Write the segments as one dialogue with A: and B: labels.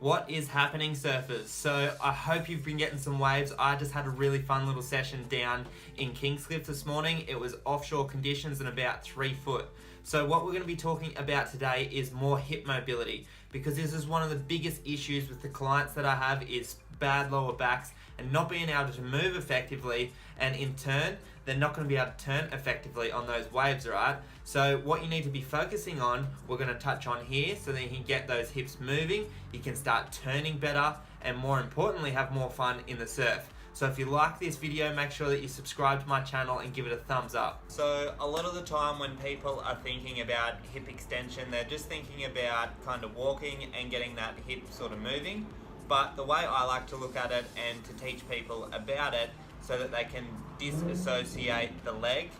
A: What is happening, surfers? So I hope you've been getting some waves. I just had a really fun little session down in Kingscliff this morning. It was offshore conditions and about 3 foot. So what we're going to be talking about today is more hip mobility, because this is one of the biggest issues with the clients that I have is bad lower backs and not being able to move effectively, and in turn they're not going to be able to turn effectively on those waves, right? So what you need to be focusing on, we're going to touch on here, so that you can get those hips moving, you can start turning better, and more importantly have more fun in the surf. So if you like this video, make sure that you subscribe to my channel and give it a thumbs up. So a lot of the time when people are thinking about hip extension, they're just thinking about kind of walking and getting that hip sort of moving. But the way I like to look at it and to teach people about it, so that they can disassociate the leg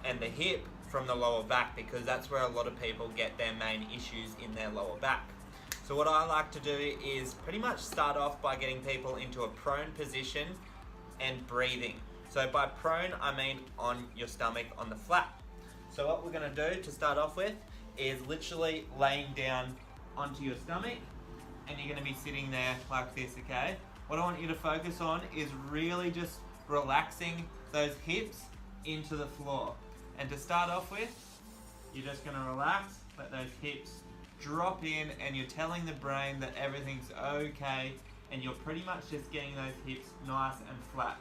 A: and the hip from the lower back, because that's where a lot of people get their main issues in their lower back. So what I like to do is pretty much start off by getting people into a prone position and breathing. So by prone, I mean on your stomach on the flat. So what we're going to do to start off with is literally laying down onto your stomach, and you're going to be sitting there like this, okay? What I want you to focus on is really just relaxing those hips into the floor. And to start off with, you're just going to relax, let those hips drop in, and you're telling the brain that everything's okay, and you're pretty much just getting those hips nice and flat.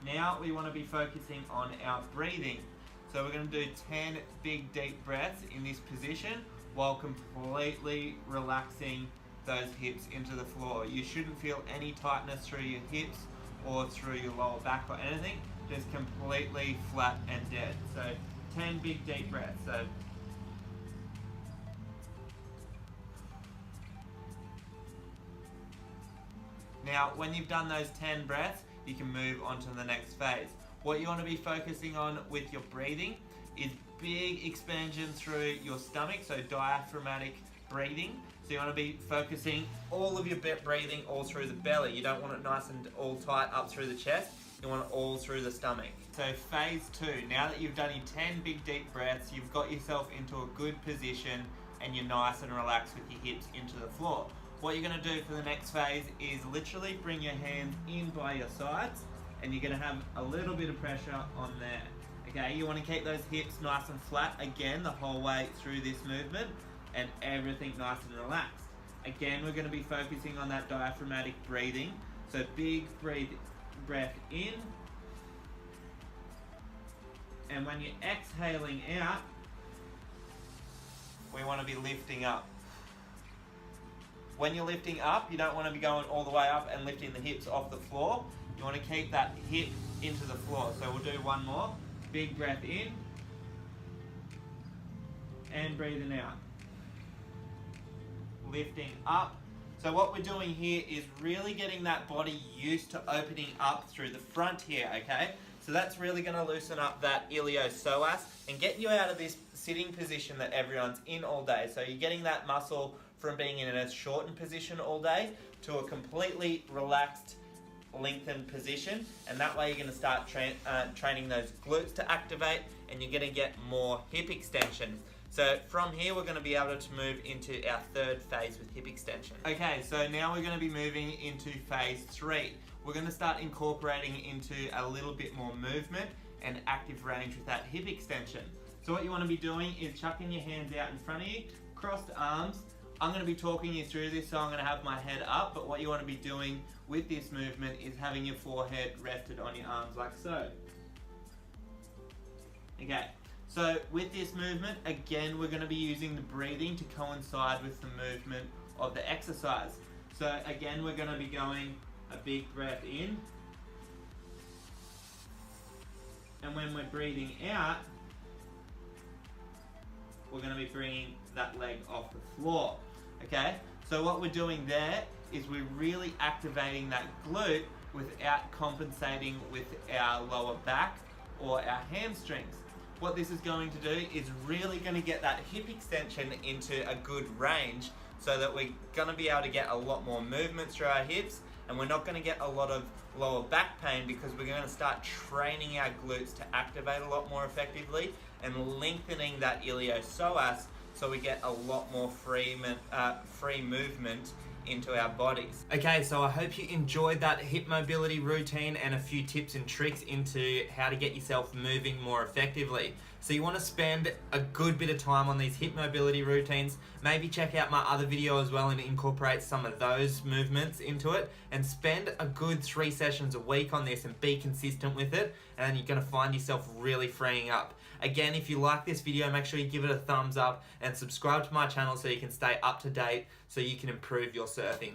A: Now we want to be focusing on our breathing. So we're going to do 10 big deep breaths in this position while completely relaxing those hips into the floor. You shouldn't feel any tightness through your hips or through your lower back or anything, just completely flat and dead. So 10 big deep breaths. So now when you've done those 10 breaths, you can move on to the next phase. What you want to be focusing on with your breathing is big expansion through your stomach, so diaphragmatic breathing. So you want to be focusing all of your breathing all through the belly. You don't want it nice and all tight up through the chest. You want it all through the stomach. So phase 2, now that you've done your 10 big deep breaths, you've got yourself into a good position and you're nice and relaxed with your hips into the floor. What you're going to do for the next phase is literally bring your hands in by your sides, and you're going to have a little bit of pressure on there. Okay, you want to keep those hips nice and flat again the whole way through this movement, and everything nice and relaxed. Again, we're going to be focusing on that diaphragmatic breathing. So big breath in, and when you're exhaling out, we want to be lifting up. When you're lifting up, you don't want to be going all the way up and lifting the hips off the floor. You want to keep that hip into the floor. So we'll do one more. Big breath in, and breathing out. Lifting up. So what we're doing here is really getting that body used to opening up through the front here, okay? So that's really going to loosen up that iliopsoas and get you out of this sitting position that everyone's in all day. So you're getting that muscle from being in a shortened position all day to a completely relaxed, lengthened position, and that way you're going to start training those glutes to activate, and you're going to get more hip extension. So from here, we're going to be able to move into our third phase with hip extension. Okay, so now we're going to be moving into phase 3. We're going to start incorporating into a little bit more movement and active range with that hip extension. So what you want to be doing is chucking your hands out in front of you, crossed arms. I'm going to be talking you through this, so I'm going to have my head up, but what you want to be doing with this movement is having your forehead rested on your arms like so. Okay. So with this movement, again, we're going to be using the breathing to coincide with the movement of the exercise. So again, we're going to be going a big breath in. And when we're breathing out, we're going to be bringing that leg off the floor. Okay? So what we're doing there is we're really activating that glute without compensating with our lower back or our hamstrings. What this is going to do is really going to get that hip extension into a good range, so that we're going to be able to get a lot more movement through our hips, and we're not going to get a lot of lower back pain, because we're going to start training our glutes to activate a lot more effectively and lengthening that iliopsoas, so we get a lot more free movement into our bodies. Okay, so I hope you enjoyed that hip mobility routine and a few tips and tricks into how to get yourself moving more effectively. So you want to spend a good bit of time on these hip mobility routines. Maybe check out my other video as well and incorporate some of those movements into it, and spend a good 3 sessions a week on this and be consistent with it, and then you're going to find yourself really freeing up. Again, if you like this video, make sure you give it a thumbs up and subscribe to my channel so you can stay up to date so you can improve your surfing.